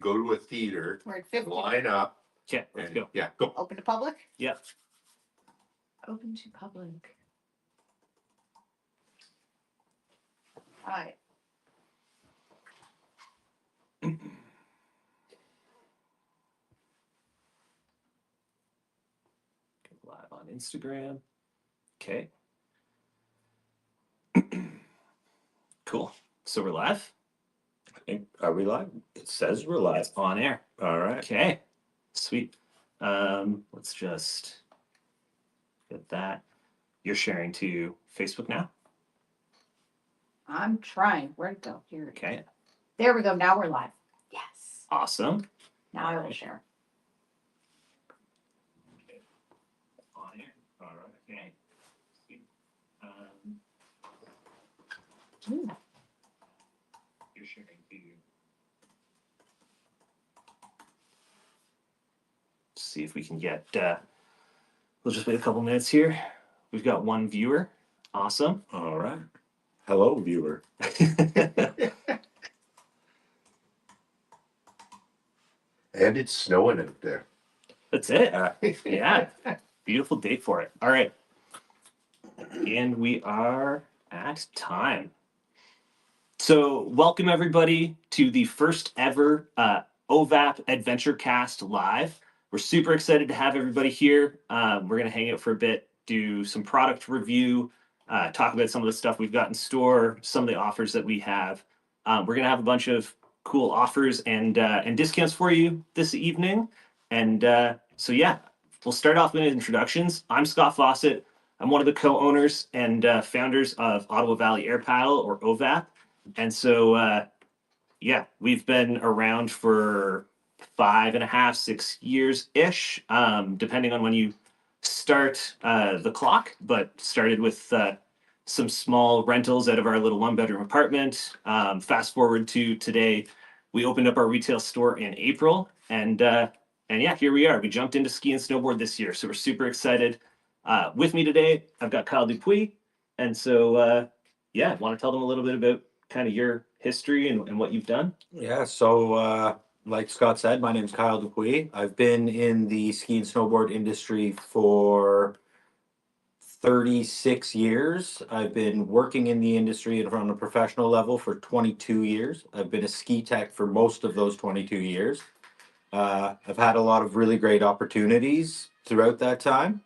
go to a theater, We're at 50. line up. Okay, let's And, go. yeah, go. Open to public? Yeah. Open to public. All right. Live on Instagram. Okay. Cool. So we're live? Are we live? It says we're live. It's on air. All right. Okay. Sweet. Let's just get that. You're sharing to Facebook now? I'm trying. Where'd it go? Here. Okay. There we go. Now we're live. Yes. Awesome. Now I will share. On air. All right. Okay. Sweet. Ooh. You're sharing to. See if we can get. We'll just wait a couple minutes here. We've got one viewer. Awesome. All right. Hello, viewer. And it's snowing out there. That's it. Yeah. Beautiful day for it. All right. And we are at time. So welcome everybody to the first ever OVAP Adventure Cast Live. We're super excited to have everybody here. We're going to hang out for a bit, do some product review, talk about some of the stuff we've got in store, some of the offers that we have. We're going to have a bunch of cool offers and discounts for you this evening. And so, yeah, we'll start off with introductions. I'm Scott Fawcett. I'm one of the co-owners and founders of Ottawa Valley Air Paddle, or OVAP. And so, yeah, we've been around for 5.5, 6 years-ish, depending on when you start the clock, but started with some small rentals out of our little one-bedroom apartment. Fast forward to today, we opened up our retail store in April, and yeah, here we are. We jumped into ski and snowboard this year, so we're super excited. With me today, I've got Kyle Dupuis, and so yeah, want to tell them a little bit about kind of your history and what you've done? Yeah, so like Scott said, my name's Kyle Dupuis. I've been in the ski and snowboard industry for 36 years. I've been working in the industry on a professional level for 22 years. I've been a ski tech for most of those 22 years. I've had a lot of really great opportunities throughout that time.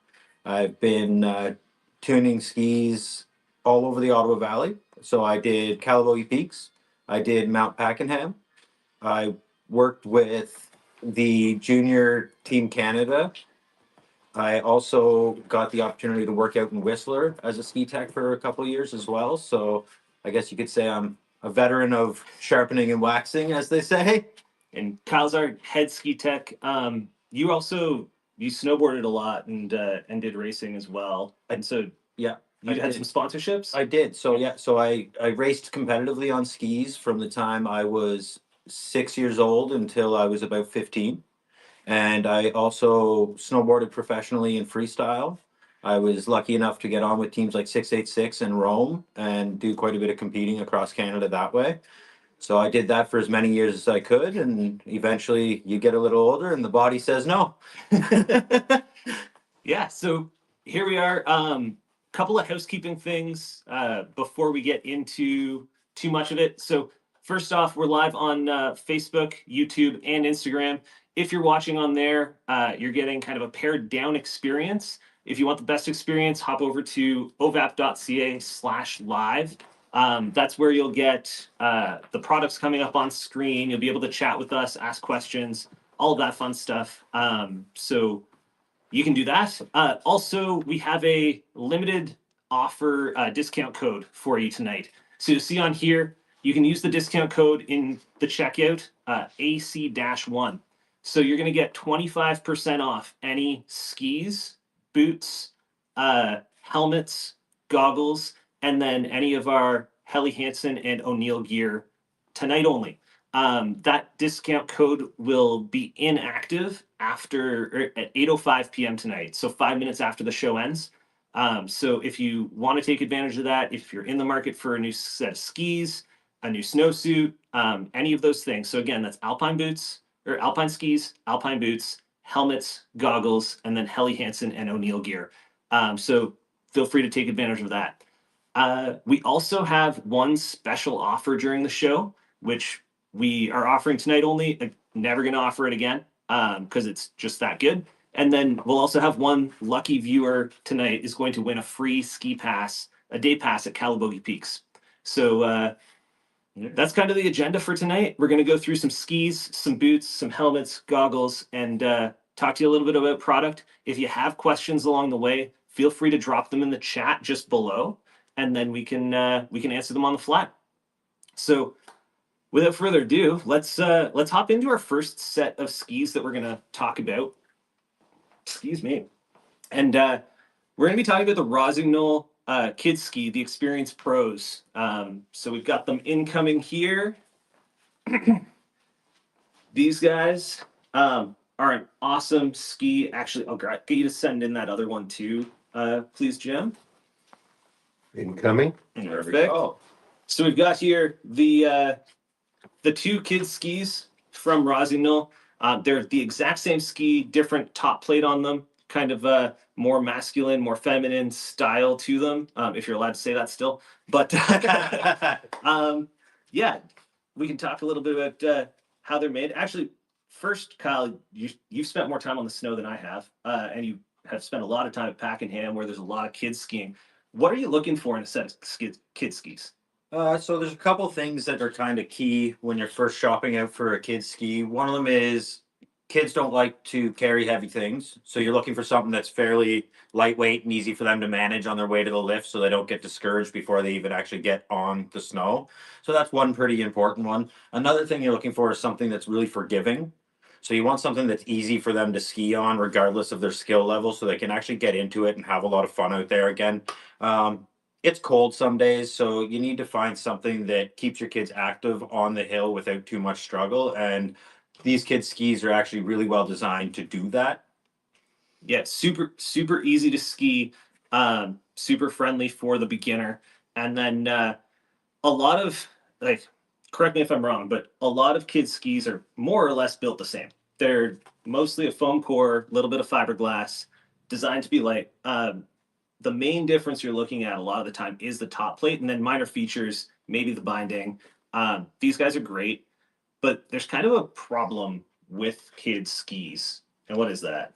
I've been tuning skis all over the Ottawa Valley. So I did Calabogie Peaks. I did Mount Pakenham. I worked with the Junior Team Canada. I also got the opportunity to work out in Whistler as a ski tech for a couple of years as well. So I guess you could say I'm a veteran of sharpening and waxing, as they say. And Kyle's our head ski tech. You snowboarded a lot and did racing as well. And so Yeah. you had some sponsorships? I did. So yeah, so I raced competitively on skis from the time I was 6 years old until I was about 15. And I also snowboarded professionally in freestyle. I was lucky enough to get on with teams like 686 and Rome and do quite a bit of competing across Canada that way. So I did that for as many years as I could, and eventually you get a little older and the body says no. Yeah, so here we are. Couple of housekeeping things before we get into too much of it. So first off, we're live on Facebook, YouTube, and Instagram. If you're watching on there, you're getting kind of a pared down experience. If you want the best experience, hop over to ovap.ca/live. That's where you'll get the products coming up on screen. You'll be able to chat with us, ask questions, all of that fun stuff. So you can do that. Also, we have a limited offer discount code for you tonight. So you'll see on here, you can use the discount code in the checkout, AC-1. So you're going to get 25% off any skis, boots, helmets, goggles, and then any of our Helly Hansen and O'Neill gear tonight only. That discount code will be inactive at 8:05 p.m. tonight, so 5 minutes after the show ends. So if you want to take advantage of that, if you're in the market for a new set of skis, a new snowsuit, any of those things. So again, that's alpine boots, or alpine skis, alpine boots, helmets, goggles, and then Helly Hansen and O'Neill gear. So feel free to take advantage of that. We also have one special offer during the show, which we are offering tonight only. Never going to offer it again because it's just that good. And then we'll also have one lucky viewer tonight is going to win a free ski pass, a day pass at Calabogie Peaks. So that's kind of the agenda for tonight. We're going to go through some skis, some boots, some helmets, goggles, and talk to you a little bit about product. If you have questions along the way, feel free to drop them in the chat just below, and then we can answer them on the fly. So without further ado, let's hop into our first set of skis that we're going to talk about. Excuse me. And we're going to be talking about the Rossignol Kids Ski, the Experience Pros. So we've got them incoming here. These guys are an awesome ski. Actually, I'll get you to send in that other one too, please, Jim. Incoming. Perfect. So we've got here the two kids skis from Rossignol. They're the exact same ski, different top plate on them, kind of more masculine, more feminine style to them, if you're allowed to say that still. But yeah, we can talk a little bit about how they're made. Actually, first, Kyle, you've spent more time on the snow than I have, and you have spent a lot of time at Pakenham where there's a lot of kids skiing. What are you looking for in a set of kid skis? So there's a couple things that are kind of key when you're first shopping out for a kid's ski. One of them is kids don't like to carry heavy things. So you're looking for something that's fairly lightweight and easy for them to manage on their way to the lift so they don't get discouraged before they even actually get on the snow. So that's one pretty important one. Another thing you're looking for is something that's really forgiving. So you want something that's easy for them to ski on regardless of their skill level so they can actually get into it and have a lot of fun out there again. It's cold some days, so you need to find something that keeps your kids active on the hill without too much struggle. And these kids' skis are actually really well designed to do that. Yeah, super easy to ski, super friendly for the beginner. And then a lot of, like, correct me if I'm wrong, but a lot of kids' skis are more or less built the same. They're mostly a foam core, a little bit of fiberglass, designed to be light. The main difference you're looking at a lot of the time is the top plate, and then minor features, maybe the binding. These guys are great, but there's kind of a problem with kids' skis. And what is that?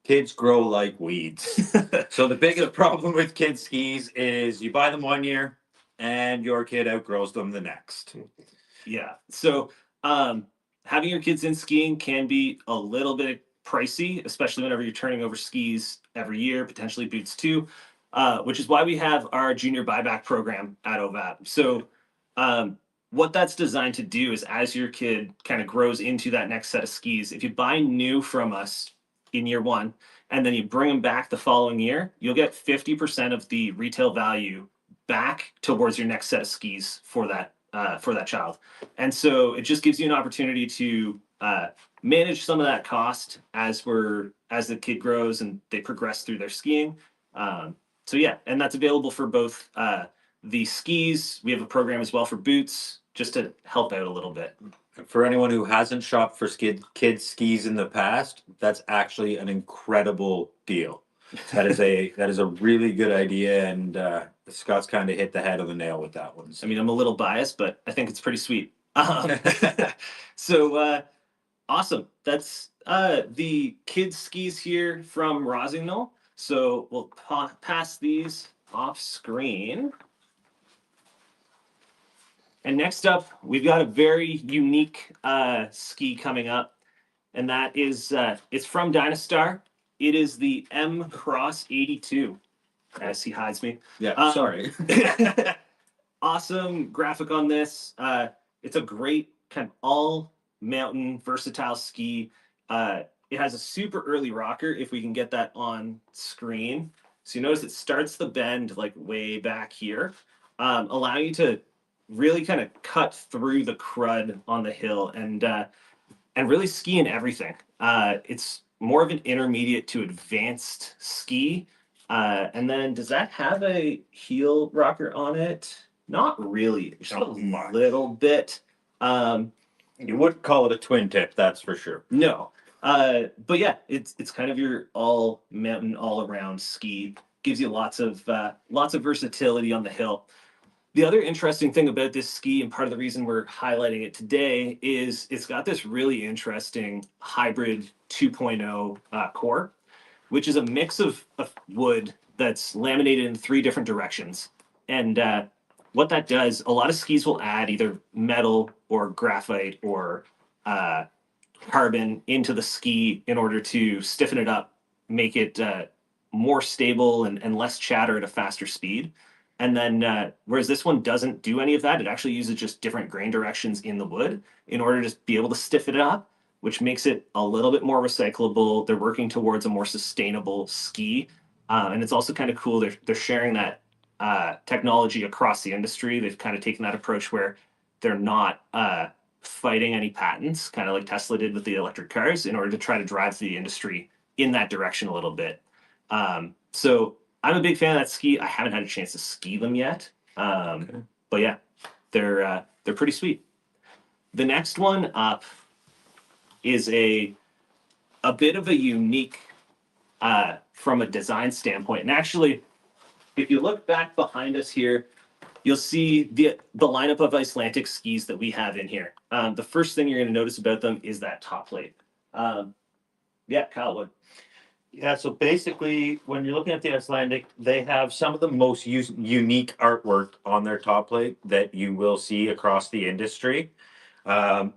Kids grow like weeds. So the biggest problem with kids' skis is you buy them one year and your kid outgrows them the next. Yeah. So having your kids in skiing can be a little bit pricey, especially whenever you're turning over skis every year, potentially boots too, which is why we have our junior buyback program at OVAP. So what that's designed to do is as your kid kind of grows into that next set of skis, if you buy new from us in year one, and then you bring them back the following year, you'll get 50% of the retail value back towards your next set of skis for that child. And so it just gives you an opportunity to manage some of that cost as the kid grows and they progress through their skiing. So yeah, and that's available for both the skis. We have a program as well for boots, just to help out a little bit. For anyone who hasn't shopped for kids skis in the past, that's actually an incredible deal. That is a really good idea, and Scott's kind of hit the head of the nail with that one. I mean, I'm a little biased, but I think it's pretty sweet. So awesome. That's the kids skis here from Rossignol. So we'll pass these off screen. And next up, we've got a very unique ski coming up, and that is it's from Dynastar. It is the M Cross 82, as he hides me. Yeah, sorry. Awesome graphic on this. It's a great kind of all mountain versatile ski. It has a super early rocker, if we can get that on screen. So you notice it starts the bend like way back here, allowing you to really kind of cut through the crud on the hill and really ski in everything. It's more of an intermediate to advanced ski. And then does that have a heel rocker on it? Not really, just a little bit. You wouldn't call it a twin tip, that's for sure. No. But yeah, it's kind of your all mountain, all around ski. Gives you lots of versatility on the hill. The other interesting thing about this ski, and part of the reason we're highlighting it today, is it's got this really interesting hybrid 2.0 core, which is a mix of wood that's laminated in three different directions. And what that does, a lot of skis will add either metal or graphite or uh, carbon into the ski in order to stiffen it up, make it more stable and less chatter at a faster speed. And then, whereas this one doesn't do any of that, it actually uses just different grain directions in the wood in order to be able to stiffen it up, which makes it a little bit more recyclable. They're working towards a more sustainable ski. And it's also kind of cool. They're sharing that technology across the industry. They've kind of taken that approach where they're not fighting any patents, kind of like Tesla did with the electric cars, in order to try to drive the industry in that direction a little bit. So I'm a big fan of that ski. I haven't had a chance to ski them yet, but yeah, they're pretty sweet. The next one up is a bit of a unique from a design standpoint. And actually, if you look back behind us here, you'll see the lineup of Icelandic skis that we have in here. The first thing you're going to notice about them is that top plate. Yeah, Kyle, what? Yeah, so basically, when you're looking at the Icelandic, they have some of the most unique artwork on their top plate that you will see across the industry. Um,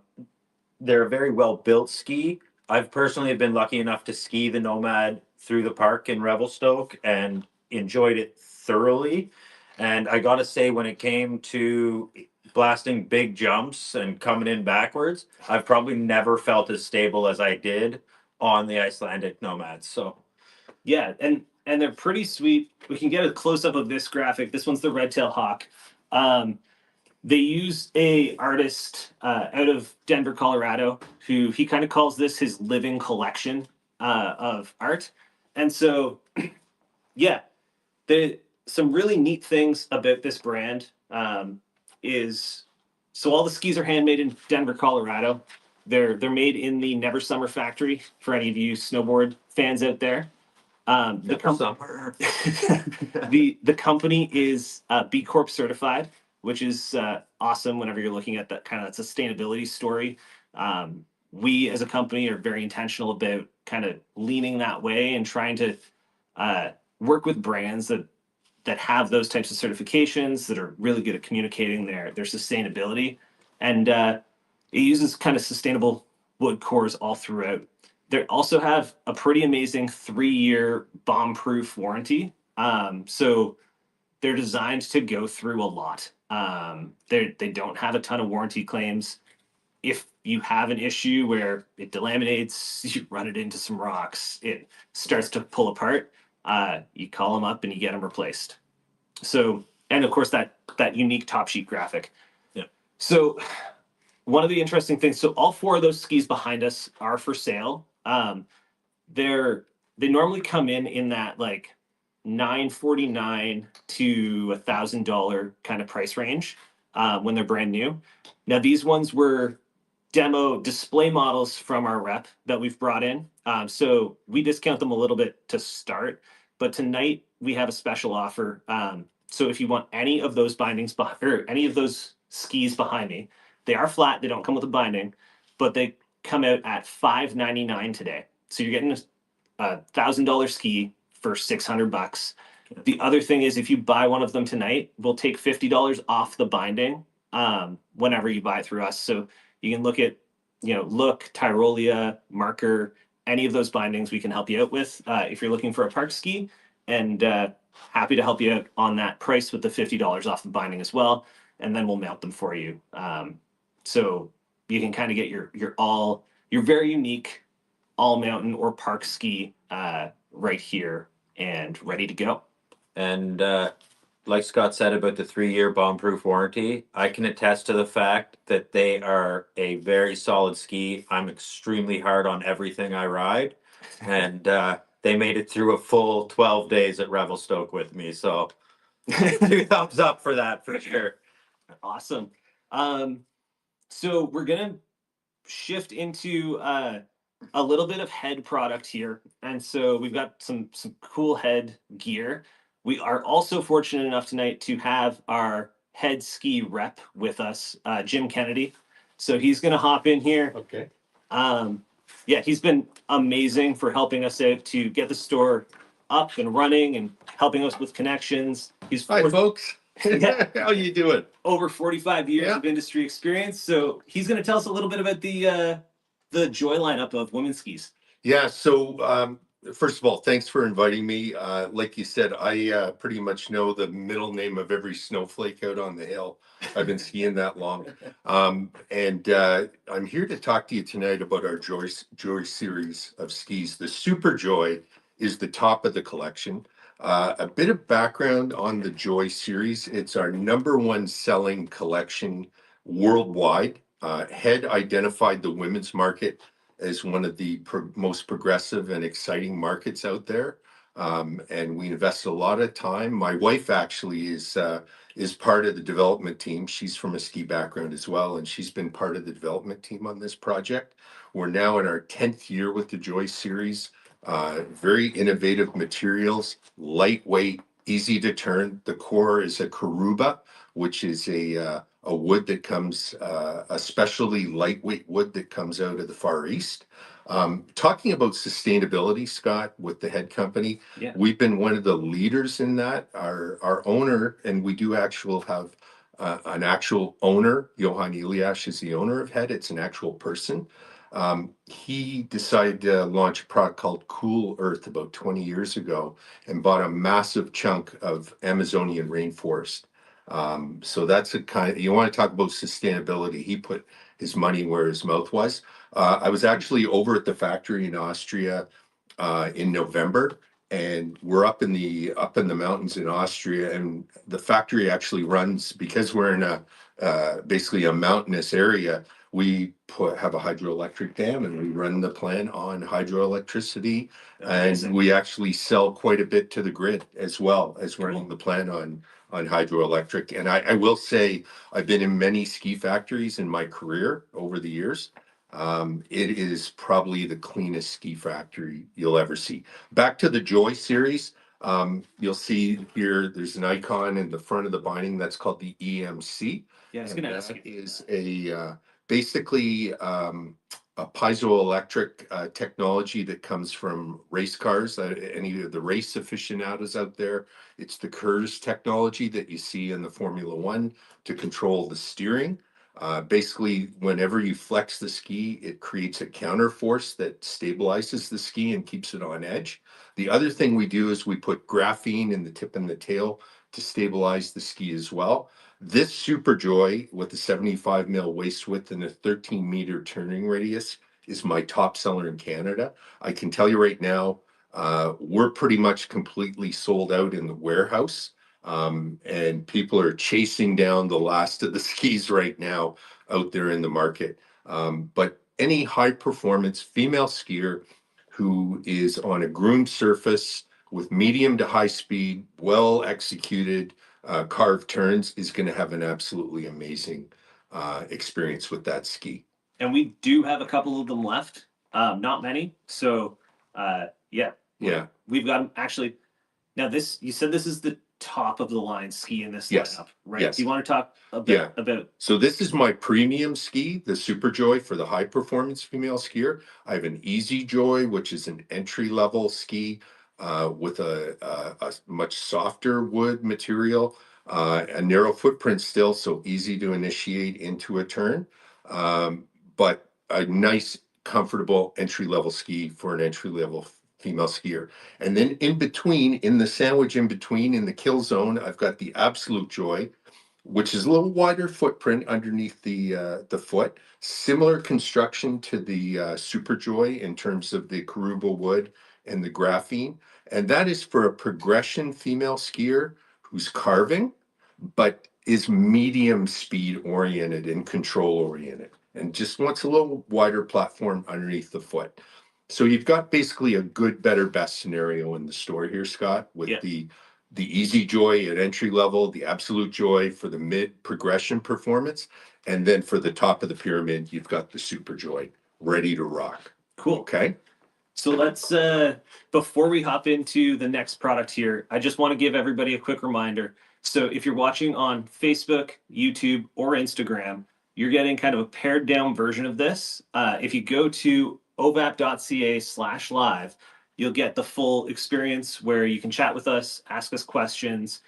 they're a very well built ski. I've personally been lucky enough to ski the Nomad through the park in Revelstoke and enjoyed it thoroughly. And I gotta say, when it came to blasting big jumps and coming in backwards, I've probably never felt as stable as I did on the Icelandic Nomads. So Yeah, and they're pretty sweet. We can get a close up of this graphic. This one's the red tail hawk. They use a artist out of Denver, Colorado, who he kind of calls this his living collection of art. And so, yeah, some really neat things about this brand is so all the skis are handmade in Denver, Colorado. They're made in the Never Summer factory for any of you snowboard fans out there. summer. The company is B Corp certified, which is awesome whenever you're looking at that kind of sustainability story. We as a company are very intentional about kind of leaning that way and trying to work with brands that have those types of certifications that are really good at communicating their sustainability. And it uses kind of sustainable wood cores all throughout. They also have a pretty amazing 3-year bomb-proof warranty. So they're designed to go through a lot. They don't have a ton of warranty claims. If you have an issue where it delaminates, you run it into some rocks, it starts to pull apart, you call them up and you get them replaced. So, and of course that unique top sheet graphic. Yeah. So one of the interesting things, so all 4 of those skis behind us are for sale. They normally come in that like $949 to $1,000 kind of price range when they're brand new. Now these ones were demo display models from our rep that we've brought in. So we discount them a little bit to start, but tonight we have a special offer. So if you want any of those bindings or any of those skis behind me, they are flat. They don't come with a binding, but they come out at $599 today. So you're getting a $1,000 ski for $600. The other thing is, if you buy one of them tonight, we'll take $50 off the binding whenever you buy it through us. So you can look at, Look, Tyrolia, Marker, any of those bindings we can help you out with if you're looking for a park ski, and happy to help you out on that price with the $50 off the binding as well. And then we'll mount them for you. So you can kind of get your very unique all mountain or park ski right here and ready to go. And like Scott said about the 3-year bomb-proof warranty, I can attest to the fact that they are a very solid ski. I'm extremely hard on everything I ride, and they made it through a full 12 days at Revelstoke with me. So 2 thumbs up for that for sure. Awesome. So we're gonna shift into a little bit of head product here, and so we've got some cool head gear. We are also fortunate enough tonight to have our head ski rep with us, Jim Kennedy. So he's going to hop in here. Okay. Yeah, he's been amazing for helping us out to get the store up and running and helping us with connections. He's Hi, folks. Yeah. How you doing? over 45 years Yeah. of industry experience. So he's going to tell us a little bit about the Joy lineup of women's skis. Yeah. So, first of all, thanks for inviting me. Like you said, I pretty much know the middle name of every snowflake out on the hill. I've been skiing that long. And I'm here to talk to you tonight about our Joy series of skis. The Super Joy is the top of the collection. A bit of background on the Joy series. It's our number one selling collection worldwide. Head identified the women's market as one of the most progressive and exciting markets out there. And we invest a lot of time. My wife actually is part of the development team. She's from a ski background as well, and she's been part of the development team on this project. We're now in our 10th year with the Joy series. Very innovative materials, lightweight, easy to turn. The core is a Karuba, which is a wood that comes, a specially lightweight wood that comes out of the Far East. Talking about sustainability, Scott, with the head company, Yeah. we've been one of the leaders in that. Our owner, and we do have an actual owner. Johan Eliash is the owner of Head. It's an actual person. He decided to launch a product called Cool Earth about 20 years ago and bought a massive chunk of Amazonian rainforest. So that's a kind of, you want to talk about sustainability. He put his money where his mouth was. I was actually over at the factory in Austria in November, and we're up in the mountains in Austria, and the factory actually runs because we're in a basically a mountainous area. We have a hydroelectric dam, and we run the plant on hydroelectricity, Amazing. and we actually sell quite a bit to the grid as well as running the plant on hydroelectric. And I will say I've been in many ski factories in my career over the years. It is probably the cleanest ski factory you'll ever see. Back to the Joy series. You'll see here there's an icon in the front of the binding that's called the EMC. Yeah, I was And going to ask that you. is basically a piezoelectric technology that comes from race cars. Any of the race aficionados out there, it's the KERS technology that you see in the Formula One to control the steering. Basically, whenever you flex the ski, it creates a counter force that stabilizes the ski and keeps it on edge. The other thing we do is we put graphene in the tip and the tail to stabilize the ski as well. This Super Joy with the 75 mil waist width and a 13-meter turning radius is my top seller in Canada. I can tell you right now, we're pretty much completely sold out in the warehouse. And people are chasing down the last of the skis right now out there in the market. But any high performance female skier who is on a groomed surface with medium to high speed, well executed carved turns is going to have an absolutely amazing experience with that ski. And we do have a couple of them left, not many. So, yeah, Yeah. we've got them actually. Now, you said this is the top of the line ski in this Yes. lineup, right? Yes. Do you want to talk a bit Yeah. about? So this is my premium ski, the Super Joy for the high performance female skier. I have an Easy Joy, which is an entry level ski with a much softer wood material, a narrow footprint still, so easy to initiate into a turn, but a nice, comfortable entry level ski for an entry level female skier. And then in between, in the sandwich in between, in the kill zone, I've got the Absolute Joy, which is a little wider footprint underneath the foot. Similar construction to the Super Joy in terms of the Karuba wood and the graphene. And that is for a progression female skier who's carving, but is medium speed oriented and control oriented and just wants a little wider platform underneath the foot. So you've got basically a good, better, best scenario in the store here, Scott, with Yeah. the Easy Joy at entry level, the Absolute Joy for the mid progression performance, And then for the top of the pyramid, you've got the Super Joy ready to rock. Cool. Okay. So let's before we hop into the next product here, I just want to give everybody a quick reminder. So if you're watching on Facebook, YouTube, or Instagram, you're getting kind of a pared down version of this. If you go to ovap.ca/live, you'll get the full experience where you can chat with us, ask us questions.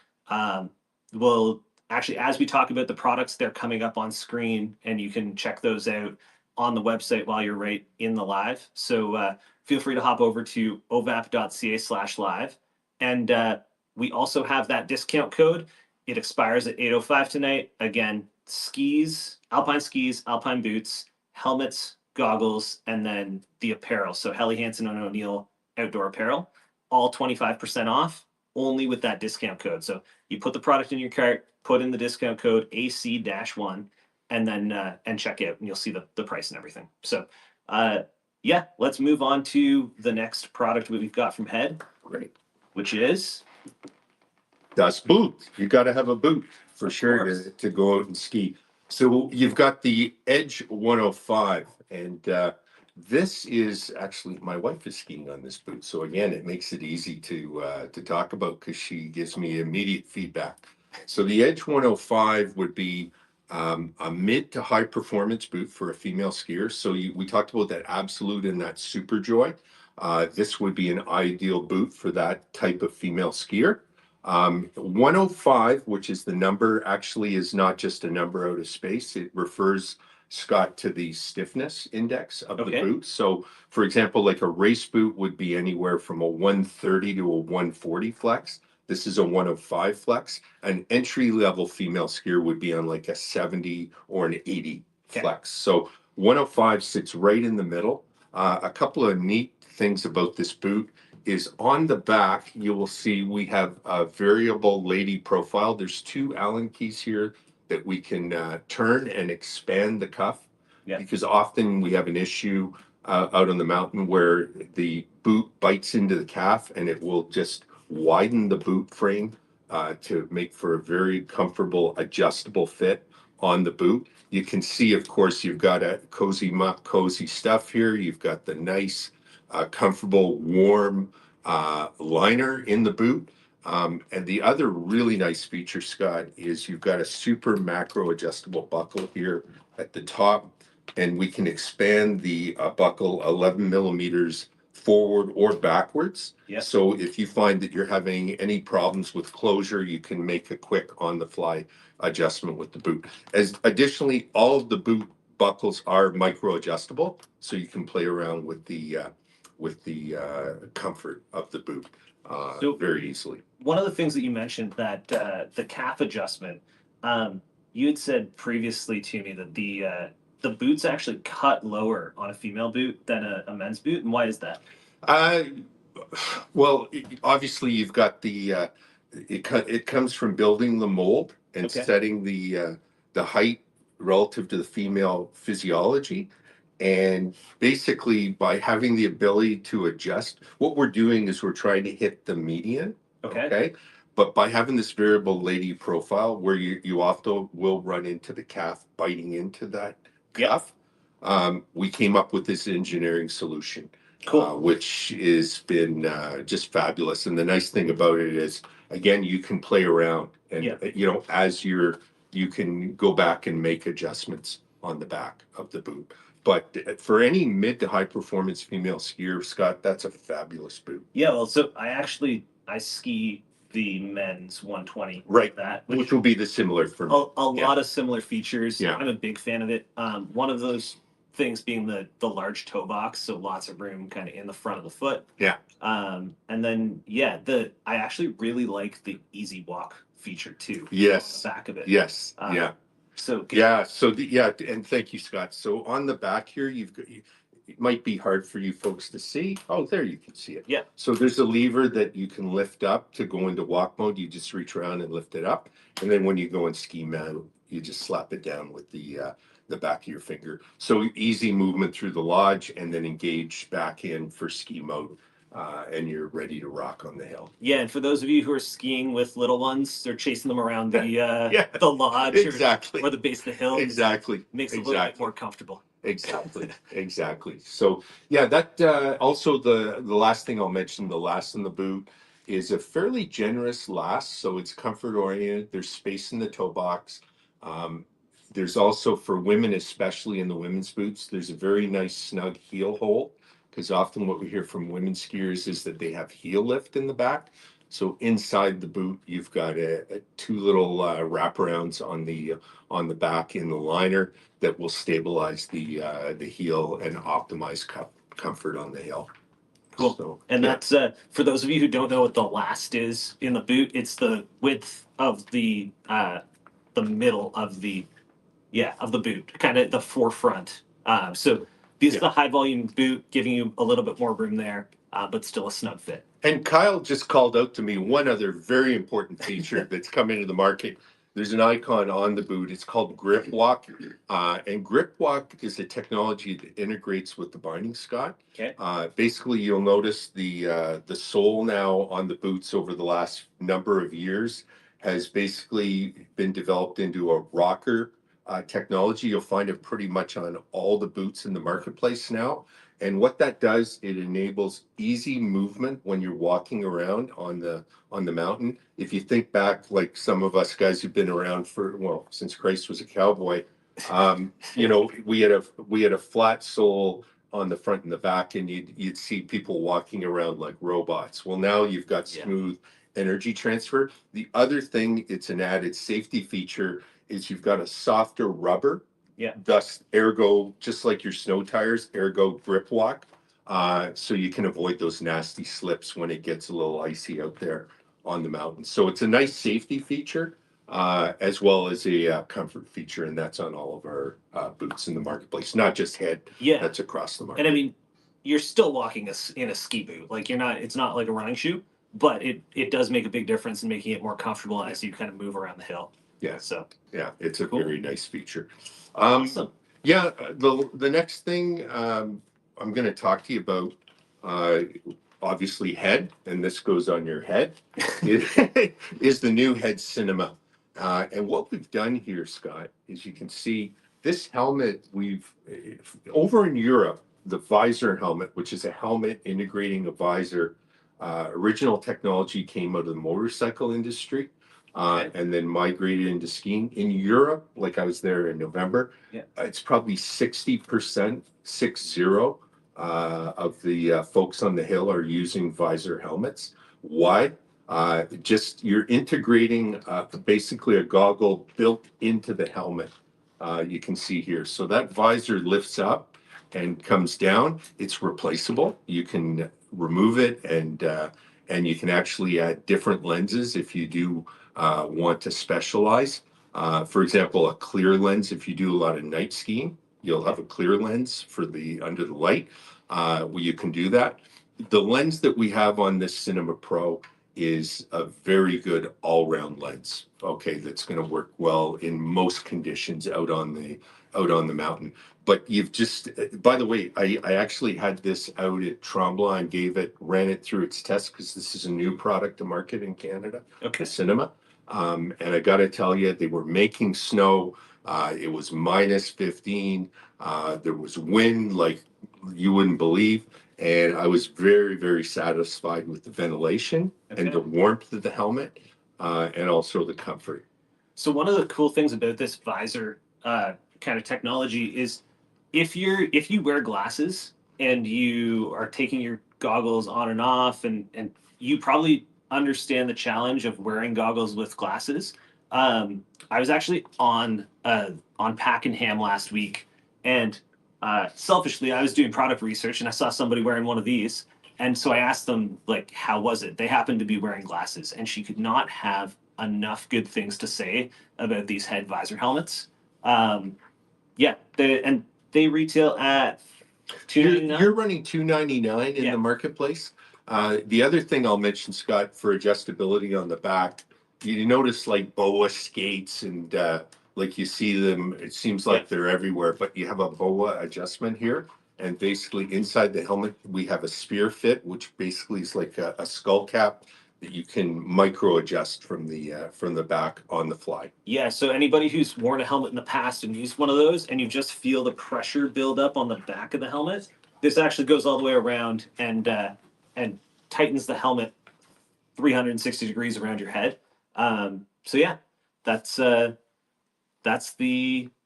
We'll actually, as we talk about the products, they're coming up on screen, and you can check those out on the website while you're right in the live. So feel free to hop over to ovap.ca/live. And we also have that discount code. It expires at 8:05 tonight. Again, skis, alpine boots, helmets, goggles, and then the apparel. So Helly Hansen and O'Neill outdoor apparel, all 25% off, only with that discount code. So you put the product in your cart, put in the discount code AC-1, and then and check out, and you'll see the price and everything. So yeah, let's move on to the next product that we've got from Head, Great. which is Das Boot. You got to have a boot for sure to go out and ski. So you've got the Edge 105, and this is actually my wife is skiing on this boot. So again, it makes it easy to talk about because she gives me immediate feedback. So the Edge 105 would be a mid to high performance boot for a female skier. So we talked about that Absolute and that Super Joy. This would be an ideal boot for that type of female skier. 105, which is the number, actually is not just a number out of space. It refers, Scott, to the stiffness index of the boot. So, for example, like a race boot would be anywhere from a 130 to a 140 flex. This is a 105 flex. An entry level female skier would be on like a 70 or an 80 flex. So 105 sits right in the middle. A couple of neat things about this boot is on the back, you will see we have a variable lady profile. There's two Allen keys here that we can turn and expand the cuff. Yeah. Because often we have an issue out on the mountain where the boot bites into the calf and it will just widen the boot frame to make for a very comfortable, adjustable fit on the boot. You can see, of course, you've got a cozy muck, cozy stuff here. You've got the nice, comfortable, warm liner in the boot. And the other really nice feature, Scott, is you've got a super macro adjustable buckle here at the top, and we can expand the buckle 11 millimeters forward or backwards. Yep. So if you find that you're having any problems with closure, you can make a quick on-the-fly adjustment with the boot. As additionally, all of the boot buckles are micro adjustable, so you can play around with the comfort of the boot very easily. One of the things that you mentioned, that the calf adjustment, you had said previously to me that the boots actually cut lower on a female boot than a men's boot, and why is that? Well, obviously you've got the it comes from building the mold and setting the height relative to the female physiology. And basically, by having the ability to adjust, what we're doing is we're trying to hit the median. Okay. But by having this variable lady profile where you often will run into the calf biting into that cuff, we came up with this engineering solution. Cool. Which has been just fabulous. And the nice thing about it is, again, you can play around and, as you can go back and make adjustments on the back of the boot. But for any mid to high performance female skier, Scott, that's a fabulous boot. Yeah, well, so I ski the men's 120. Right. Which will be the similar for me. A lot of similar features. Yeah. I'm a big fan of it. One of those things being the large toe box, so lots of room kind of in the front of the foot. Yeah. And then I actually really like the easy walk feature too. Yes. On the back of it. Yes. Yeah. So and thank you, Scott. So on the back here, it might be hard for you folks to see. Oh, there you can see it. Yeah. So there's a lever that you can lift up to go into walk mode. You just reach around and lift it up, and then when you go in ski mode, you just slap it down with the back of your finger. So easy movement through the lodge, and then engage back in for ski mode and you're ready to rock on the hill. Yeah, and for those of you who are skiing with little ones, they're chasing them around the Yeah, the lodge exactly. or the base of the hill. Exactly. Makes it a little bit more comfortable. Exactly. Exactly. So yeah, that also the last thing I'll mention, the last in the boot is a fairly generous last, so it's comfort oriented. There's space in the toe box. Um, there's also for women, especially in the women's boots, there's a very nice snug heel hole because often what we hear from women skiers is that they have heel lift in the back. So inside the boot, you've got two little wraparounds on the back in the liner that will stabilize the heel and optimize comfort on the hill. Cool. So, And yeah. that's for those of you who don't know what the last is in the boot. It's the width of the middle of the boot, kind of the forefront. So this is Yeah. a high volume boot, giving you a little bit more room there, but still a snug fit. And Kyle just called out to me one other very important feature that's come into the market. There's an icon on the boot. It's called Grip Walk. And Grip Walk is a technology that integrates with the binding, Scott. Okay. Basically, you'll notice the sole now on the boots over the last number of years has basically been developed into a rocker technology. You'll find it pretty much on all the boots in the marketplace now. And what that does, it enables easy movement when you're walking around on the mountain. If you think back, like some of us guys who've been around since Christ was a cowboy, we had a flat sole on the front and the back, and you'd see people walking around like robots. Well, now you've got smooth energy transfer. The other thing, it's an added safety feature, is you've got a softer rubber. Yeah. Thus, ergo, just like your snow tires, ergo Grip Walk. So you can avoid those nasty slips when it gets a little icy out there on the mountain. So it's a nice safety feature, as well as a comfort feature, and that's on all of our boots in the marketplace, not just head. Yeah. That's across the market. And I mean, you're still walking in a ski boot. Like it's not like a running shoe, but it does make a big difference in making it more comfortable as you kind of move around the hill. Yeah. So yeah, it's a Cool. very nice feature. Awesome. Yeah, the next thing I'm going to talk to you about, obviously head, and this goes on your head, is the new head cinema. And what we've done here, Scott, is you can see this helmet. Over in Europe, the visor helmet, which is a helmet integrating a visor, original technology came out of the motorcycle industry. And then migrated into skiing. In Europe, like I was there in November, it's probably 60%, 60, of the folks on the hill are using visor helmets. Why? Just you're integrating basically a goggle built into the helmet. You can see here. So that visor lifts up and comes down. It's replaceable. You can remove it, and you can actually add different lenses if you do want to specialize. For example, a clear lens. If you do a lot of night skiing, you'll have a clear lens for the under the light. Where you can do that. The lens that we have on this Cinema Pro is a very good all-round lens. Okay, that's going to work well in most conditions out on the mountain. But you've just, by the way, I actually had this out at Tremblant and ran it through its test because this is a new product to market in Canada. Okay. The Cinema. And I got to tell you, they were making snow. It was minus 15. There was wind like you wouldn't believe. And I was very, very satisfied with the ventilation and the warmth of the helmet, and also the comfort. So one of the cool things about this visor kind of technology is if you wear glasses and you are taking your goggles on and off, and you probably understand the challenge of wearing goggles with glasses. I was actually on Pakenham last week, and selfishly, I was doing product research and I saw somebody wearing one of these. And so I asked them, like, how was it? They happened to be wearing glasses, and she could not have enough good things to say about these head visor helmets. They retail at $299. You're running $299 in the marketplace. The other thing I'll mention, Scott, for adjustability on the back, you notice like BOA skates and like you see them, it seems like they're everywhere, but you have a BOA adjustment here. And basically inside the helmet, we have a spear fit, which basically is like a skull cap that you can micro adjust from the back on the fly. Yeah, so anybody who's worn a helmet in the past and used one of those, and you just feel the pressure build up on the back of the helmet, this actually goes all the way around and tightens the helmet 360 degrees around your head. So yeah, that's the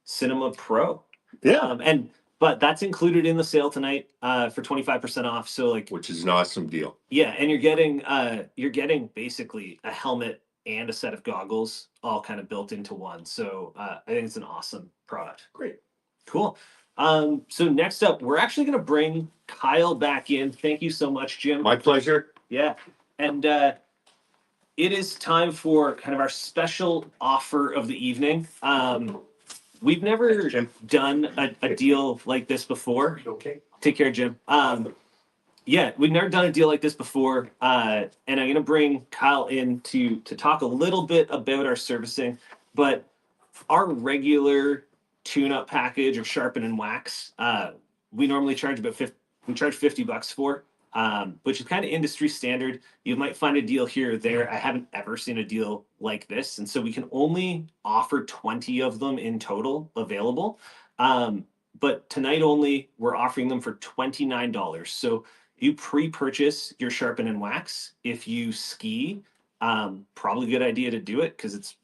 Cinema Pro. And but that's included in the sale tonight for 25% off. So like, Which is an awesome deal. yeah, and you're getting basically a helmet and a set of goggles all kind of built into one. So I think it's an awesome product. Great. Cool. So next up, we're actually going to bring Kyle back in. Thank you so much, Jim. My pleasure. Yeah, and it is time for kind of our special offer of the evening. We've never Jim. done a deal like this before. Okay. Take care, Jim. Yeah, we've never done a deal like this before, and I'm gonna bring Kyle in to talk a little bit about our servicing. But our regular tune-up package of sharpen and wax, we normally charge we charge $50 for, which is kind of industry standard. You might find a deal here or there. I haven't ever seen a deal like this, and so we can only offer 20 of them in total available. But tonight only, we're offering them for $29. So you pre-purchase your sharpen and wax. If you ski, probably a good idea to do it because it's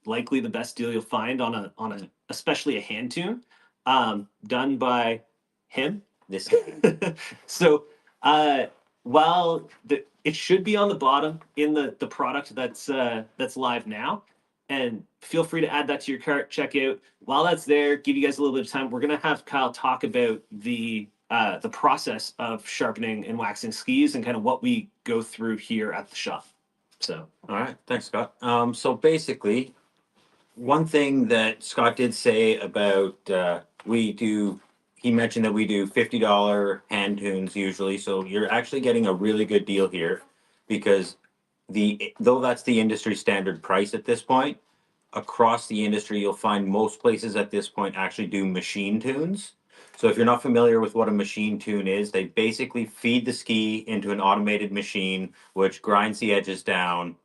likely the best deal you'll find on a especially a hand tune, done by him. This So while it should be on the bottom in the product that's live now, and feel free to add that to your cart checkout. While that's there, give you guys a little bit of time. We're gonna have Kyle talk about the process of sharpening and waxing skis and kind of what we go through here at the shop. So All right, thanks, Scott. So basically, one thing that Scott did say about he mentioned that we do $50 hand tunes usually. So you're actually getting a really good deal here because though that's the industry standard price at this point, across the industry, you'll find most places at this point actually do machine tunes. So if you're not familiar with what a machine tune is, they basically feed the ski into an automated machine, which grinds the edges down,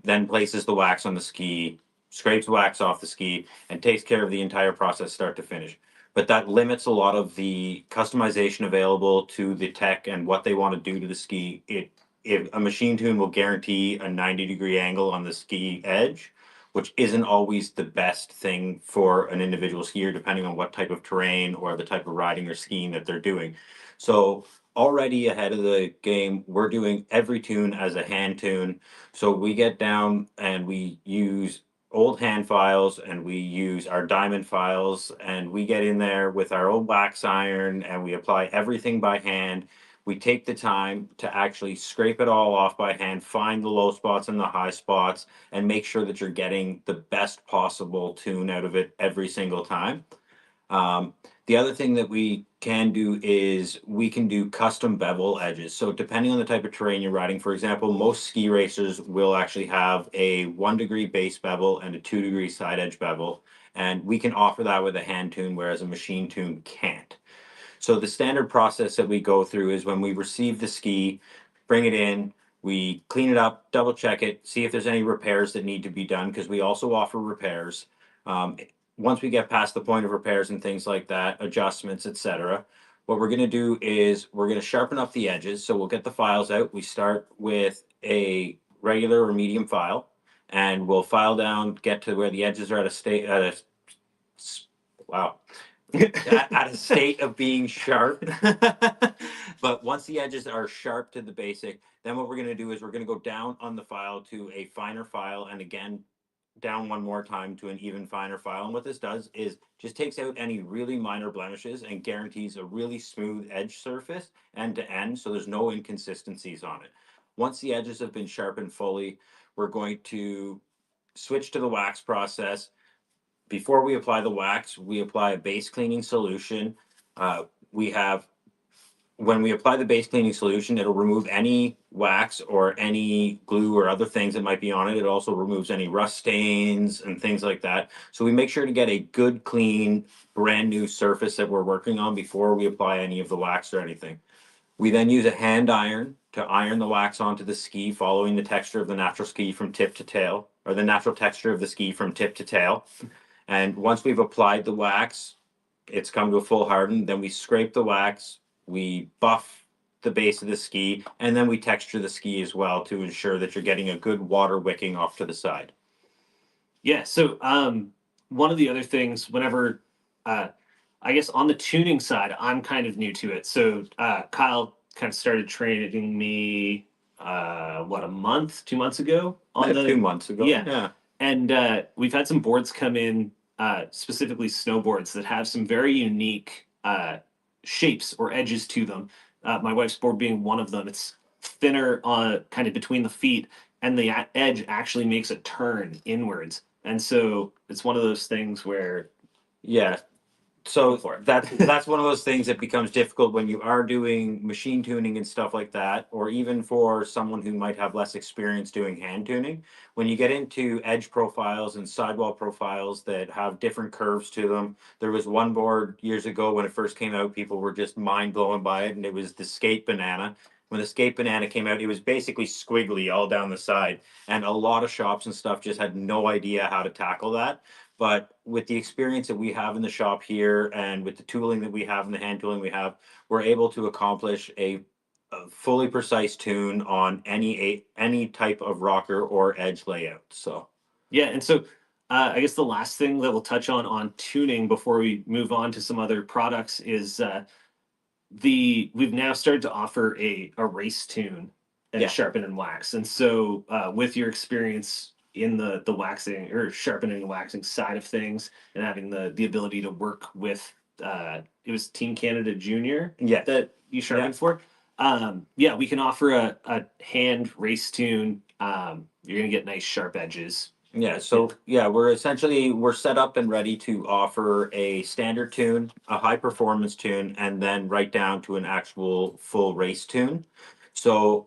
then places the wax on the ski, scrapes wax off the ski, and takes care of the entire process start to finish. But that limits a lot of the customization available to the tech and what they want to do to the ski. If a machine tune will guarantee a 90-degree angle on the ski edge, which isn't always the best thing for an individual skier, depending on what type of terrain or the type of riding or skiing that they're doing. So already ahead of the game, we're doing every tune as a hand tune. So we get down and we use old hand files and we use our diamond files and we get in there with our old wax iron and we apply everything by hand. We take the time to actually scrape it all off by hand, find the low spots and the high spots, and make sure that you're getting the best possible tune out of it every single time. The other thing that we can do is we can do custom bevel edges. So depending on the type of terrain you're riding, for example, most ski racers will actually have a 1-degree base bevel and a 2-degree side edge bevel. And we can offer that with a hand tune, whereas a machine tune can't. So the standard process that we go through is when we receive the ski, bring it in, we clean it up, double check it, see if there's any repairs that need to be done, because we also offer repairs. Once we get past the point of repairs and things like that, adjustments, etc., what we're going to do is we're going to sharpen up the edges. So we'll get the files out. We start with a regular or medium file, and we'll file down, get to where the edges are at a state, at a state of being sharp. But once the edges are sharp to the basic, then what we're going to do is we're going to go down on the file to a finer file, and again down one more time to an even finer file. And what this does is just takes out any really minor blemishes and guarantees a really smooth edge surface end to end, so there's no inconsistencies on it. Once the edges have been sharpened fully, we're going to switch to the wax process. Before we apply the wax, we apply a base cleaning solution. We have when we apply the base cleaning solution, it'll remove any wax or any glue or other things that might be on it. It also removes any rust stains and things like that. So we make sure to get a good, clean, brand new surface that we're working on before we apply any of the wax or anything. We then use a hand iron to iron the wax onto the ski, following the texture of the natural ski from tip to tail, or the natural texture of the ski from tip to tail. And once we've applied the wax, it's come to a full harden, then we scrape the wax, we buff the base of the ski, and then we texture the ski as well to ensure that you're getting a good water wicking off to the side. Yeah. So one of the other things, whenever I guess on the tuning side, I'm kind of new to it. So Kyle kind of started training me what, a month, 2 months ago on the 2 months ago. Yeah. And we've had some boards come in, specifically snowboards that have some very unique shapes or edges to them. My wife's board being one of them. It's thinner kind of between the feet, and the edge actually makes a turn inwards. And so it's one of those things where Yeah. So Go for it. that's one of those things that becomes difficult when you are doing machine tuning and stuff like that, or even for someone who might have less experience doing hand tuning. When you get into edge profiles and sidewall profiles that have different curves to them, there was one board years ago when it first came out, people were just mind blown by it, and it was the skate banana. When the skate banana came out, it was basically squiggly all down the side, and a lot of shops and stuff just had no idea how to tackle that. But with the experience that we have in the shop here and with the tooling that we have and the hand tooling we have, we're able to accomplish a fully precise tune on any type of rocker or edge layout. So Yeah, and so I guess the last thing that we'll touch on tuning before we move on to some other products is we've now started to offer a race tune and Yeah. sharpen and wax. And so with your experience in the waxing or sharpening and waxing side of things, and having the ability to work with it was Team Canada Junior yeah, that you sharpened for. Yeah, we can offer a hand race tune. You're gonna get nice sharp edges. yeah. So yeah, we're set up and ready to offer a standard tune, a high performance tune, and then right down to an actual full race tune. So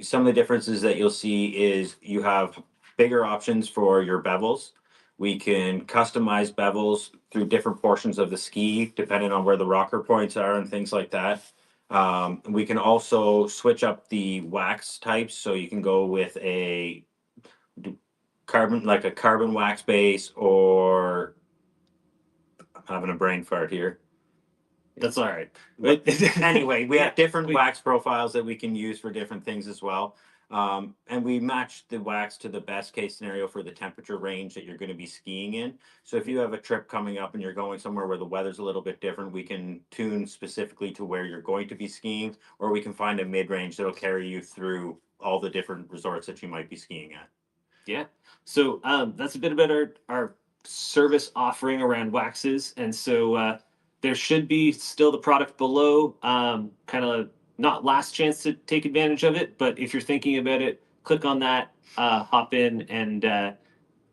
some of the differences that you'll see is you have bigger options for your bevels. We can customize bevels through different portions of the ski, depending on where the rocker points are and things like that. We can also switch up the wax types, so you can go with a carbon wax base, or I'm having a brain fart here. That's all right. But anyway, we have different we- wax profiles that we can use for different things as well. And we match the wax to the best case scenario for the temperature range that you're going to be skiing in. So if you have a trip coming up and you're going somewhere where the weather's a little bit different, we can tune specifically to where you're going to be skiing, or we can find a mid-range that'll carry you through all the different resorts that you might be skiing at. Yeah. So that's a bit about our service offering around waxes. And so there should be still the product below, kind of not last chance to take advantage of it. But if you're thinking about it, click on that, hop in, and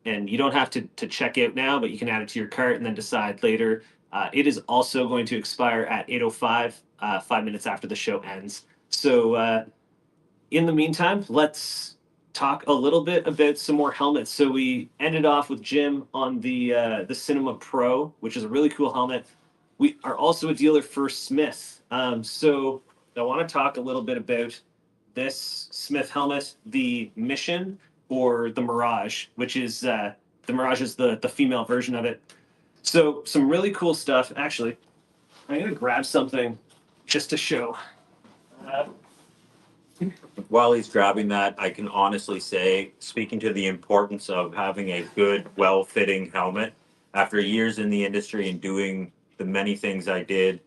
you don't have to check out now, but you can add it to your cart and then decide later. It is also going to expire at 8:05, 5 minutes after the show ends. So in the meantime, let's talk a little bit about some more helmets. So we ended off with Jim on the Cinema Pro, which is a really cool helmet. We are also a dealer for Smith. So I want to talk a little bit about this Smith helmet, the Mission or the Mirage, which is the Mirage is the female version of it. So some really cool stuff. Actually, I'm gonna grab something just to show. While he's grabbing that, I can honestly say, speaking to the importance of having a good, well-fitting helmet, after years in the industry and doing the many things I did,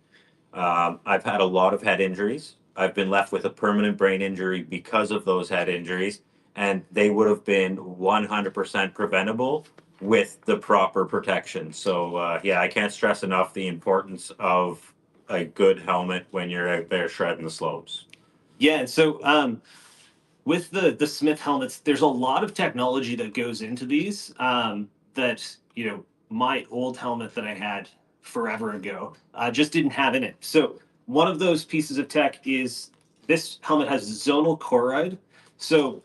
I've had a lot of head injuries. I've been left with a permanent brain injury because of those head injuries, and they would have been 100% preventable with the proper protection. So, yeah, I can't stress enough the importance of a good helmet when you're out there shredding the slopes. Yeah, and so with the Smith helmets, there's a lot of technology that goes into these that my old helmet that I had forever ago just didn't have in it. So one of those pieces of tech is this helmet has zonal choroid. So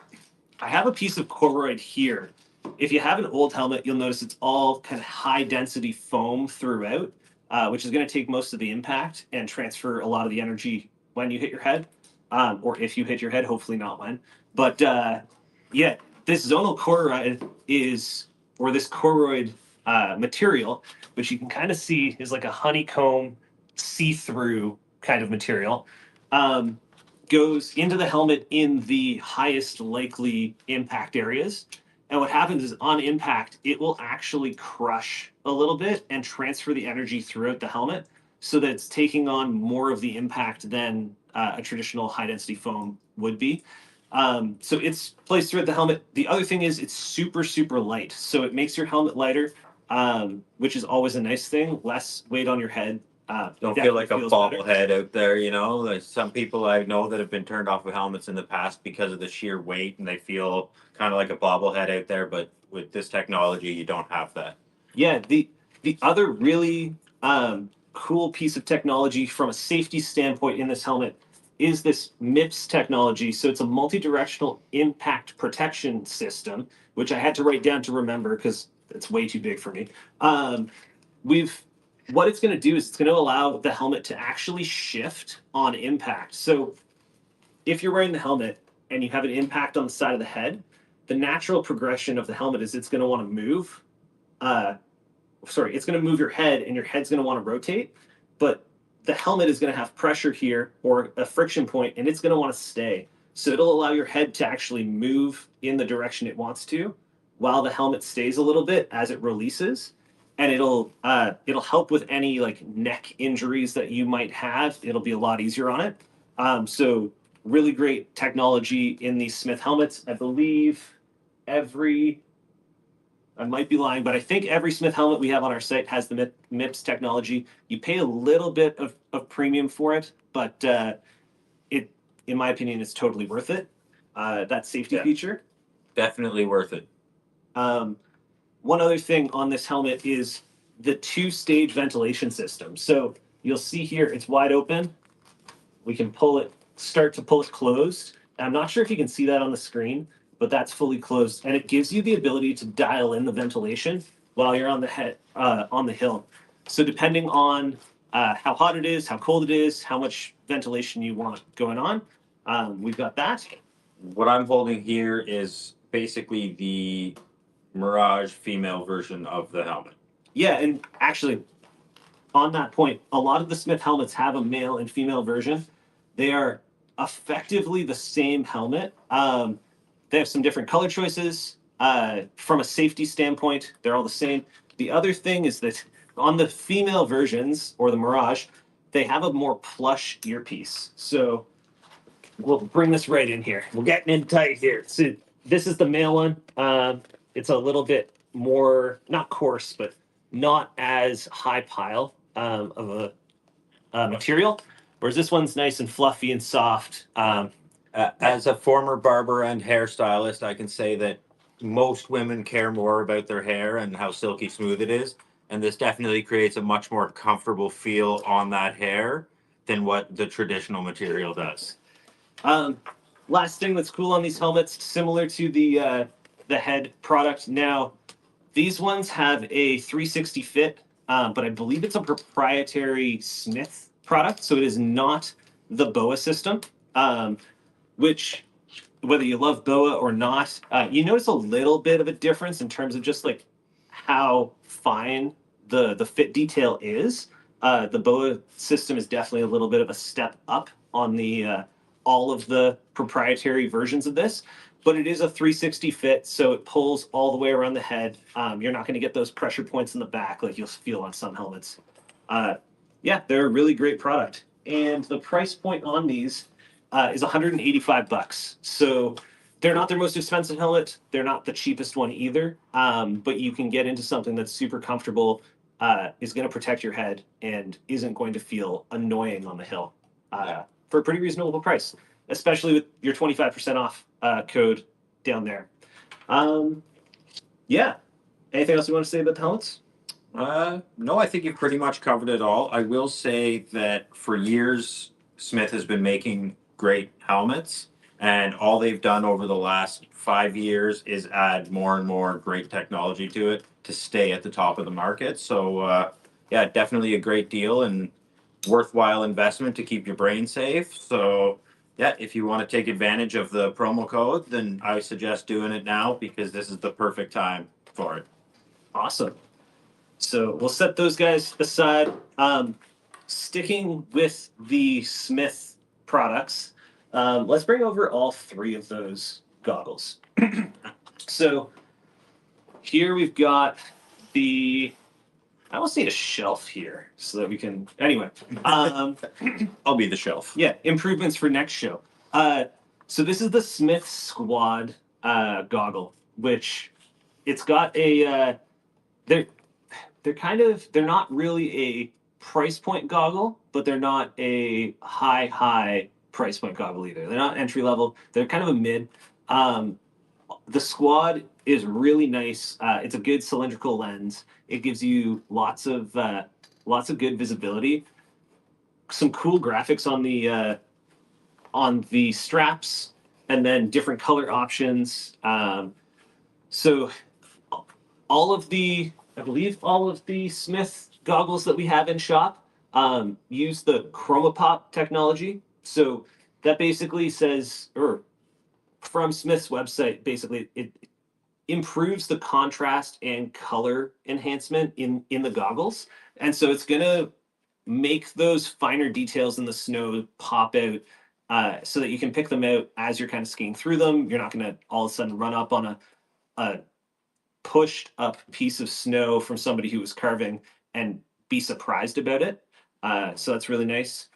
I have a piece of choroid here. If you have an old helmet, you'll notice it's all kind of high density foam throughout, which is going to take most of the impact and transfer a lot of the energy when you hit your head, or if you hit your head, hopefully not when. But yeah, this zonal choroid is, or this choroid material, which you can kind of see is like a honeycomb see-through kind of material, goes into the helmet in the highest likely impact areas. And what happens is on impact, it will actually crush a little bit and transfer the energy throughout the helmet so that it's taking on more of the impact than a traditional high density foam would be. So it's placed throughout the helmet. The other thing is it's super, super light. So it makes your helmet lighter, which is always a nice thing. Less weight on your head. Don't feel like a feels better. bobblehead out there, you know. Like some people I know that have been turned off of helmets in the past because of the sheer weight, and they feel kind of like a bobblehead out there. But with this technology, you don't have that. Yeah, the other really cool piece of technology from a safety standpoint in this helmet is this MIPS technology. So it's a multi-directional impact protection system, which I had to write down to remember because it's way too big for me. What it's going to do is it's going to allow the helmet to actually shift on impact. So if you're wearing the helmet and you have an impact on the side of the head, the natural progression of the helmet is it's going to want to move. It's going to move your head, and your head's going to want to rotate, but the helmet is going to have pressure here or a friction point, and it's going to want to stay. So it'll allow your head to actually move in the direction it wants to, while the helmet stays a little bit as it releases, and it'll help with any like neck injuries that you might have. It'll be a lot easier on it. So really great technology in these Smith helmets. I believe I might be lying, but I think every Smith helmet we have on our site has the MIPS technology. You pay a little bit of premium for it, but in my opinion, it's totally worth it. That safety feature. Definitely worth it. One other thing on this helmet is the 2-stage ventilation system. So you'll see here, it's wide open. We can start to pull it closed. I'm not sure if you can see that on the screen, but that's fully closed, and it gives you the ability to dial in the ventilation while you're on the hill. So depending on how hot it is, how cold it is, how much ventilation you want going on, we've got that. What I'm holding here is basically the Mirage female version of the helmet. Yeah, and actually, on that point, a lot of the Smith helmets have a male and female version. They are effectively the same helmet. They have some different color choices. From a safety standpoint, they're all the same. The other thing is that on the female versions, or the Mirage, they have a more plush earpiece. So we'll bring this right in here. We're getting in tight here. So this is the male one. It's a little bit more, not coarse, but not as high pile of a material. Whereas this one's nice and fluffy and soft. As a former barber and hairstylist, I can say that most women care more about their hair and how silky smooth it is. And this definitely creates a much more comfortable feel on that hair than what the traditional material does. Last thing that's cool on these helmets, similar to the head product. Now, these ones have a 360 fit, but I believe it's a proprietary Smith product, so it is not the BOA system. Which, whether you love BOA or not, you notice a little bit of a difference in terms of just like how fine the fit detail is. The BOA system is definitely a little bit of a step up on the all of the proprietary versions of this, but it is a 360 fit, so it pulls all the way around the head. You're not going to get those pressure points in the back like you'll feel on some helmets. Yeah, they're a really great product, and the price point on these is $185. So they're not their most expensive helmet. They're not the cheapest one either. But you can get into something that's super comfortable, is going to protect your head, and isn't going to feel annoying on the hill for a pretty reasonable price, especially with your 25% off code down there. Yeah. Anything else you want to say about the helmets? No, I think you've pretty much covered it all. I will say that for years, Smith has been making great helmets, and all they've done over the last 5 years is add more and more great technology to it to stay at the top of the market. So, yeah, definitely a great deal and worthwhile investment to keep your brain safe. So, yeah, if you want to take advantage of the promo code, then I suggest doing it now because this is the perfect time for it. Awesome. So we'll set those guys aside. Sticking with the Smith products, let's bring over all three of those goggles. So here we've got I almost need a shelf here so that we can. Anyway, I'll be the shelf. yeah, improvements for next show. So this is the Smith Squad goggle, which it's got a. They're not really a price point goggle, but they're not a high price point goggle either. They're not entry level. They're kind of a mid. Um, the Squad is really nice. It's a good cylindrical lens. It gives you lots of good visibility. Some cool graphics on the straps, and then different color options. So I believe all of the Smith goggles that we have in shop use the ChromaPop technology. So that basically says, or from Smith's website, basically it improves the contrast and color enhancement in the goggles, and so it's gonna make those finer details in the snow pop out. So that you can pick them out as you're kind of skiing through them. You're not going to all of a sudden run up on a pushed up piece of snow from somebody who was carving and be surprised about it. So that's really nice.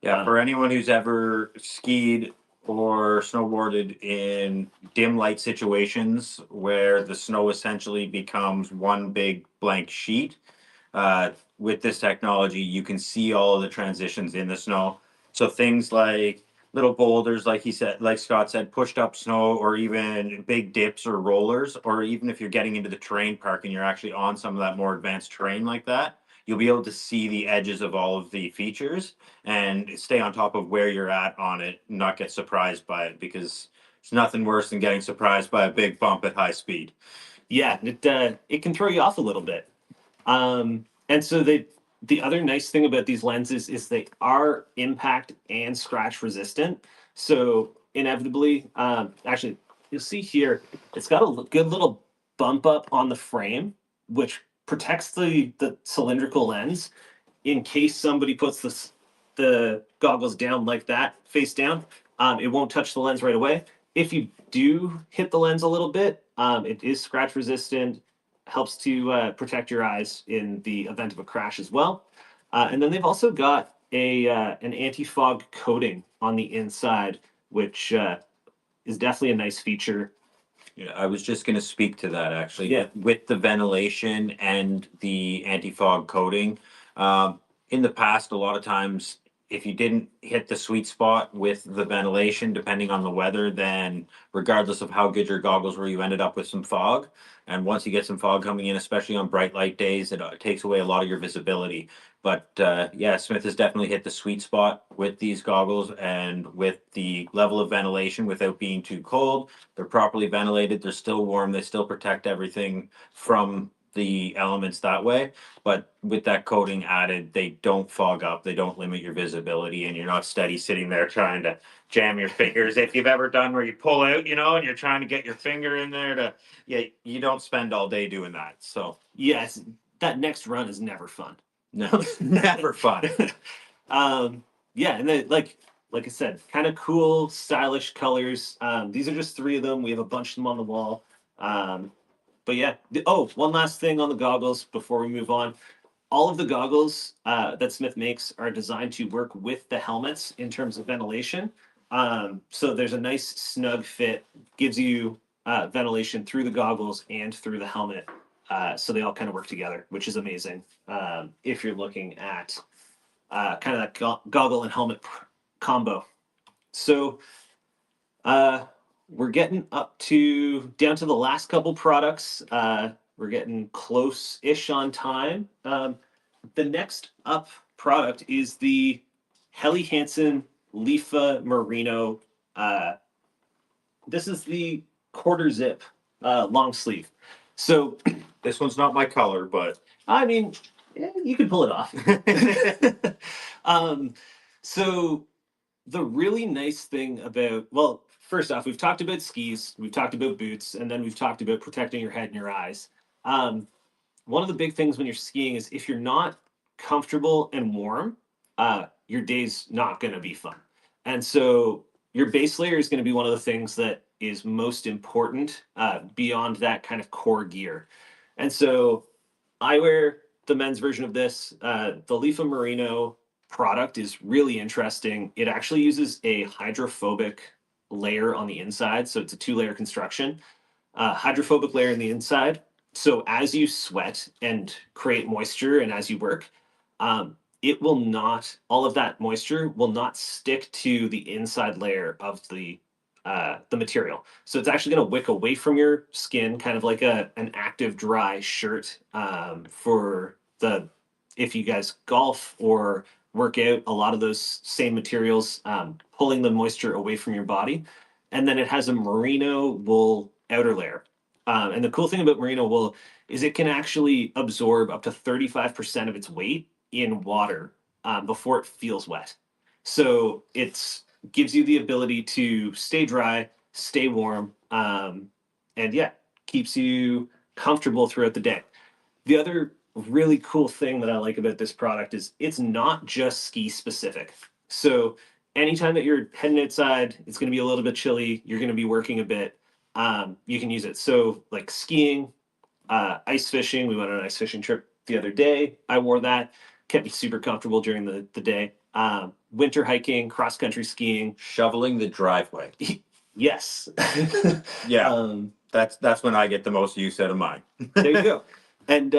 Yeah, for anyone who's ever skied or snowboarded in dim light situations where the snow essentially becomes one big blank sheet, with this technology, you can see all of the transitions in the snow. So things like little boulders, like he said, like Scott said, pushed up snow, or even big dips or rollers, or even if you're getting into the terrain park and you're actually on some of that more advanced terrain like that, you'll be able to see the edges of all of the features and stay on top of where you're at on it, not get surprised by it, because it's nothing worse than getting surprised by a big bump at high speed. Yeah, it can throw you off a little bit. And so the other nice thing about these lenses is they are impact and scratch resistant. So inevitably, actually, you'll see here, it's got a good little bump up on the frame, which protects the cylindrical lens in case somebody puts the goggles down like that, face down. It won't touch the lens right away. If you do hit the lens a little bit, it is scratch resistant, helps to protect your eyes in the event of a crash as well. And then they've also got an anti-fog coating on the inside, which is definitely a nice feature. Yeah, I was just going to speak to that actually. Yeah. With the ventilation and the anti-fog coating, in the past, a lot of times, if you didn't hit the sweet spot with the ventilation, depending on the weather, then regardless of how good your goggles were, you ended up with some fog. And once you get some fog coming in, especially on bright light days, it takes away a lot of your visibility. But yeah, Smith has definitely hit the sweet spot with these goggles and with the level of ventilation without being too cold. They're properly ventilated, they're still warm, they still protect everything from the elements that way. But with that coating added, they don't fog up, they don't limit your visibility, and you're not steady sitting there trying to jam your fingers. If you've ever done where you pull out, and you're trying to get your finger in there yeah, you don't spend all day doing that. So, Yes, that next run is never fun. no, never fun. Yeah, and then like I said, kind of cool, stylish colors. These are just three of them. We have a bunch of them on the wall. But yeah. One last thing on the goggles before we move on. All of the goggles that Smith makes are designed to work with the helmets in terms of ventilation. So there's a nice snug fit, gives you ventilation through the goggles and through the helmet. So they all kind of work together, which is amazing if you're looking at kind of that goggle and helmet combo. So we're getting down to the last couple products. we're getting close-ish on time. The next up product is the Helly Hansen Leafa Merino. This is the quarter zip long sleeve. So, This one's not my color, but I mean, you can pull it off. um, so the really nice thing about, well, first off, we've talked about skis, we've talked about boots, and then we've talked about protecting your head and your eyes. One of the big things when you're skiing is if you're not comfortable and warm, your day's not going to be fun. And so your base layer is going to be one of the things that is most important beyond that kind of core gear. And so I wear the men's version of this. The Leafa Merino product is really interesting. It actually uses a hydrophobic layer on the inside. So it's a 2-layer construction, hydrophobic layer in the inside. So as you sweat and create moisture and as you work, it will not, all of that moisture will not stick to the inside layer of the material. So it's actually going to wick away from your skin, kind of like an active dry shirt for the, if you guys golf or work out, a lot of those same materials, pulling the moisture away from your body. And then it has a merino wool outer layer. And the cool thing about merino wool is it can actually absorb up to 35% of its weight in water before it feels wet. So it's gives you the ability to stay dry, stay warm, and yeah, keeps you comfortable throughout the day. The other really cool thing that I like about this product is it's not just ski specific. So anytime that you're heading outside, it's going to be a little bit chilly, you're going to be working a bit, you can use it. So like skiing, ice fishing, we went on an ice fishing trip the other day. I wore that, kept me super comfortable during the day. Winter hiking, cross country skiing. shoveling the driveway. Yes. Yeah, that's when I get the most use out of mine. There you go. And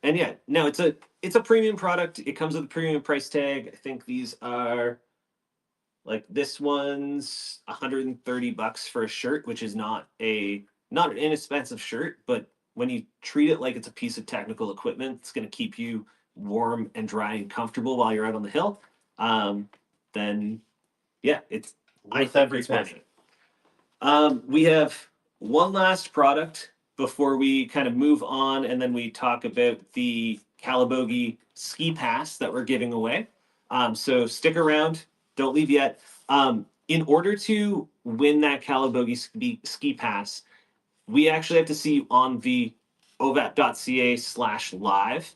yeah, no, it's a premium product. It comes with a premium price tag. I think these are like this one's $130 for a shirt, which is not an inexpensive shirt, but when you treat it like it's a piece of technical equipment, it's going to keep you warm and dry and comfortable while you're out on the hill. Then yeah, it's Worth every penny. we have one last product before we kind of move on, and then we talk about the Calabogie ski pass that we're giving away. So stick around, don't leave yet. In order to win that Calabogie ski pass, we actually have to see you on the ovap.ca/live.